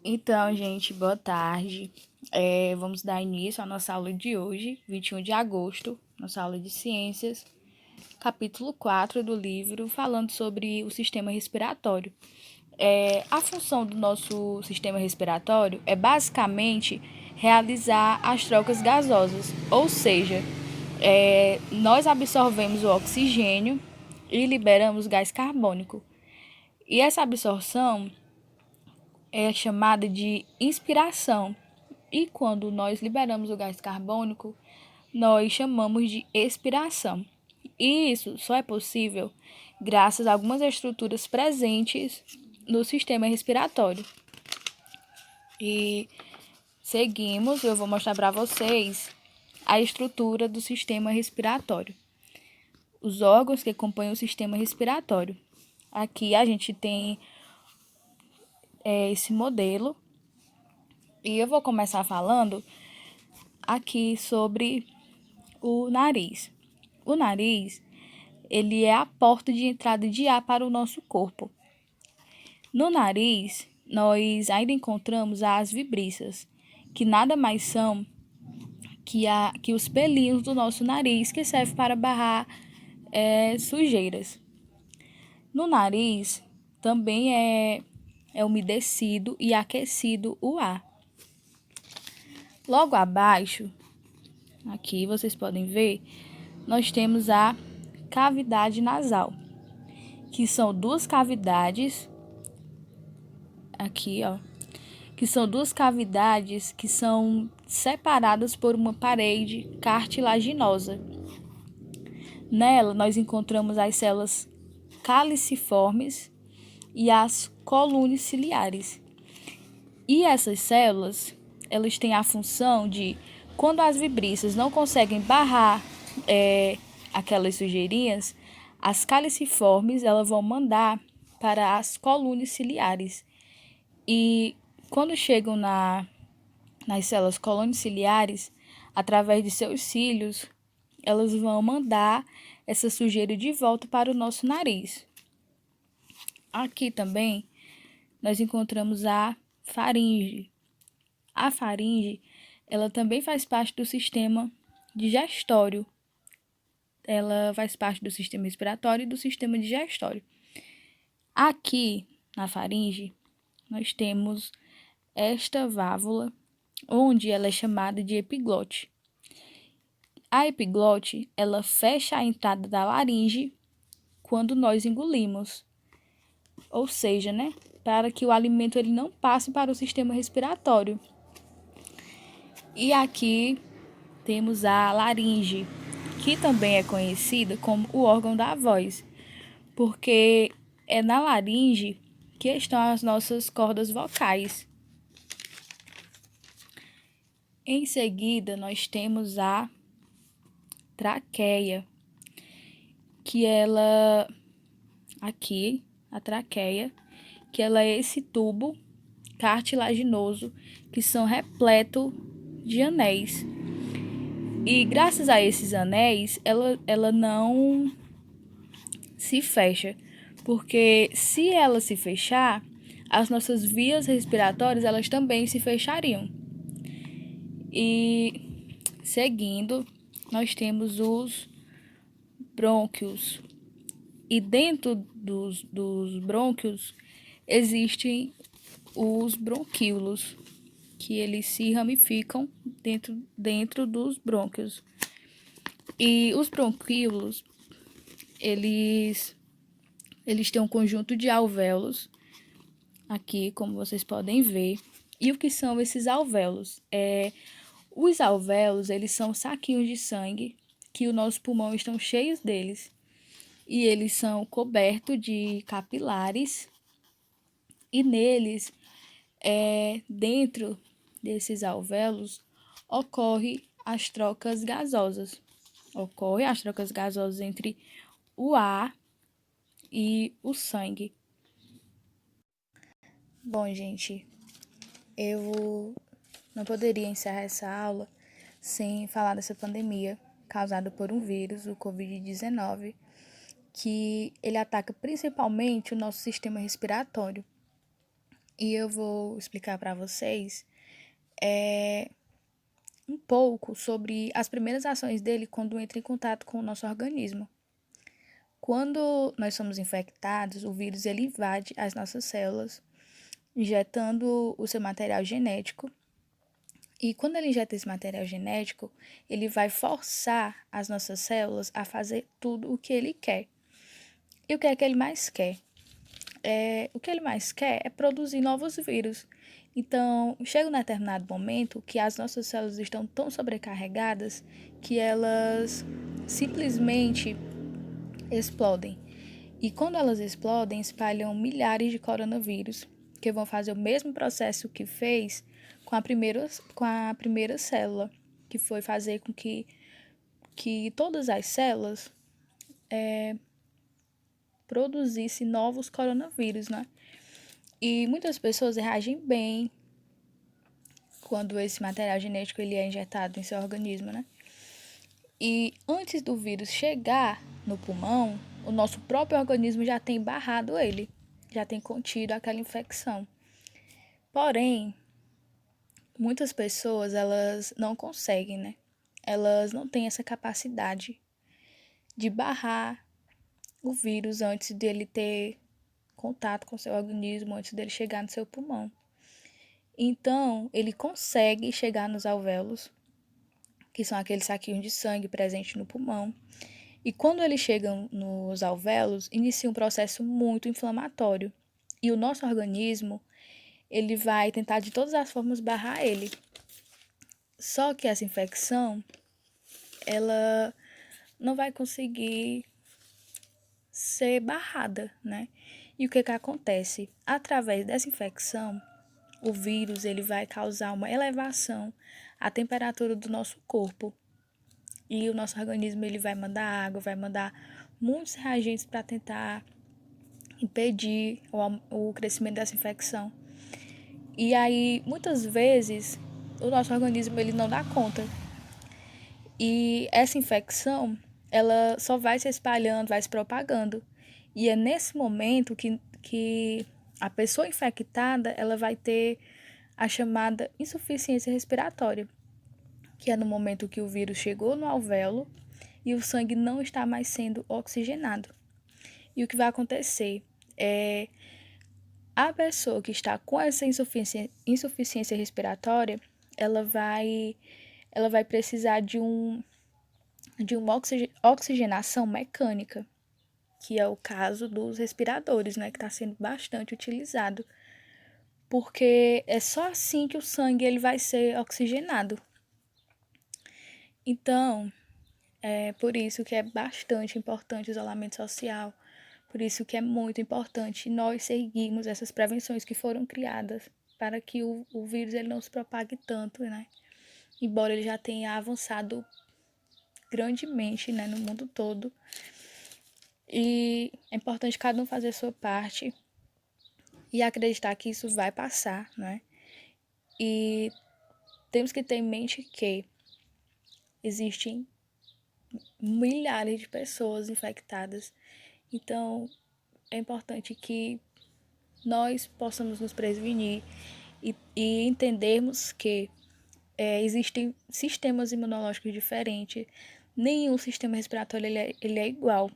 Então, gente, boa tarde. Vamos dar início à nossa aula de hoje, 21 de agosto, nossa aula de ciências, capítulo 4 do livro, falando sobre o sistema respiratório. A função do nosso sistema respiratório é basicamente realizar as trocas gasosas, ou seja, nós absorvemos o oxigênio e liberamos gás carbônico. E essa absorção é chamada de inspiração. E quando nós liberamos o gás carbônico, nós chamamos de expiração. E isso só é possível graças a algumas estruturas presentes no sistema respiratório. E seguimos, eu vou mostrar para vocês a estrutura do sistema respiratório. Os órgãos que compõem o sistema respiratório. Aqui a gente tem esse modelo. E eu vou começar falando aqui sobre o nariz. O nariz, ele é a porta de entrada de ar para o nosso corpo. No nariz, nós ainda encontramos as vibriças, que nada mais são que os pelinhos do nosso nariz, que servem para barrar sujeiras. No nariz, também é umedecido e aquecido o ar. Logo abaixo, aqui vocês podem ver, nós temos a cavidade nasal, que são duas cavidades, aqui ó, que são duas cavidades que são separadas por uma parede cartilaginosa. Nela nós encontramos as células caliciformes e as colunas ciliares. E essas células, elas têm a função de, quando as vibriças não conseguem barrar aquelas sujeirinhas, as caliciformes elas vão mandar para as colunas ciliares. E quando chegam nas células colunas ciliares, através de seus cílios, elas vão mandar essa sujeira de volta para o nosso nariz. Aqui também nós encontramos a faringe. A faringe, ela também faz parte do sistema digestório. Ela faz parte do sistema respiratório e do sistema digestório. Aqui na faringe, nós temos esta válvula, onde ela é chamada de epiglote. A epiglote, ela fecha a entrada da laringe quando nós engolimos. Ou seja, para que o alimento ele não passe para o sistema respiratório. E aqui temos a laringe, que também é conhecida como o órgão da voz, porque é na laringe que estão as nossas cordas vocais. Em seguida, nós temos a traqueia, que ela, aqui, a traqueia, que ela é esse tubo cartilaginoso que são repleto de anéis. E graças a esses anéis, ela não se fecha, porque se ela se fechar, as nossas vias respiratórias elas também se fechariam. E seguindo, nós temos os brônquios. E dentro dos brônquios existem os bronquíolos, que eles se ramificam dentro dos brônquios. E os bronquíolos, eles têm um conjunto de alvéolos, aqui, como vocês podem ver. E o que são esses alvéolos? Os alvéolos, eles são saquinhos de sangue que os nossos pulmões estão cheios deles. E eles são cobertos de capilares. E neles, dentro desses alvéolos, ocorrem as trocas gasosas. Ocorrem as trocas gasosas entre o ar e o sangue. Bom, gente, eu não poderia encerrar essa aula sem falar dessa pandemia causada por um vírus, o Covid-19, que ele ataca principalmente o nosso sistema respiratório. e eu vou explicar para vocês um pouco sobre as primeiras ações dele quando entra em contato com o nosso organismo. Quando nós somos infectados, o vírus ele invade as nossas células, injetando o seu material genético. E quando ele injeta esse material genético, ele vai forçar as nossas células a fazer tudo o que ele quer. E o que é que ele mais quer? O que ele mais quer é produzir novos vírus. Então, chega um determinado momento que as nossas células estão tão sobrecarregadas que elas simplesmente explodem. E quando elas explodem, espalham milhares de coronavírus que vão fazer o mesmo processo que fez com a primeira célula, que foi fazer com que todas as células produzissem novos coronavírus, né? E muitas pessoas reagem bem quando esse material genético ele é injetado em seu organismo, né? E antes do vírus chegar no pulmão, o nosso próprio organismo já tem barrado ele, já tem contido aquela infecção. Porém, muitas pessoas elas não conseguem, né? Elas não têm essa capacidade de barrar o vírus antes dele ter contato com seu organismo, antes dele chegar no seu pulmão. Então, ele consegue chegar nos alvéolos, que são aqueles saquinhos de sangue presentes no pulmão. E quando eles chegam nos alvéolos, inicia um processo muito inflamatório. E o nosso organismo, ele vai tentar de todas as formas barrar ele. Só que essa infecção, ela não vai conseguir ser barrada, né? E o que acontece? Através dessa infecção, o vírus ele vai causar uma elevação à temperatura do nosso corpo. E o nosso organismo ele vai mandar água, vai mandar muitos reagentes para tentar impedir o crescimento dessa infecção. E aí, muitas vezes, o nosso organismo ele não dá conta. E essa infecção, ela só vai se espalhando, vai se propagando. E é nesse momento que a pessoa infectada, ela vai ter a chamada insuficiência respiratória, que é no momento que o vírus chegou no alvéolo e o sangue não está mais sendo oxigenado. E o que vai acontecer é a pessoa que está com essa insuficiência respiratória, ela vai precisar de uma oxigenação mecânica, que é o caso dos respiradores, né, que está sendo bastante utilizado, porque é só assim que o sangue ele vai ser oxigenado. Então, é por isso que é bastante importante o isolamento social, por isso que é muito importante nós seguirmos essas prevenções que foram criadas para que o vírus ele não se propague tanto, né? Embora ele já tenha avançado grandemente, né, no mundo todo. E é importante cada um fazer a sua parte e acreditar que isso vai passar, né? E temos que ter em mente que existem milhares de pessoas infectadas. Então, é importante que nós possamos nos prevenir e entendermos que existem sistemas imunológicos diferentes, nenhum sistema respiratório ele é igual.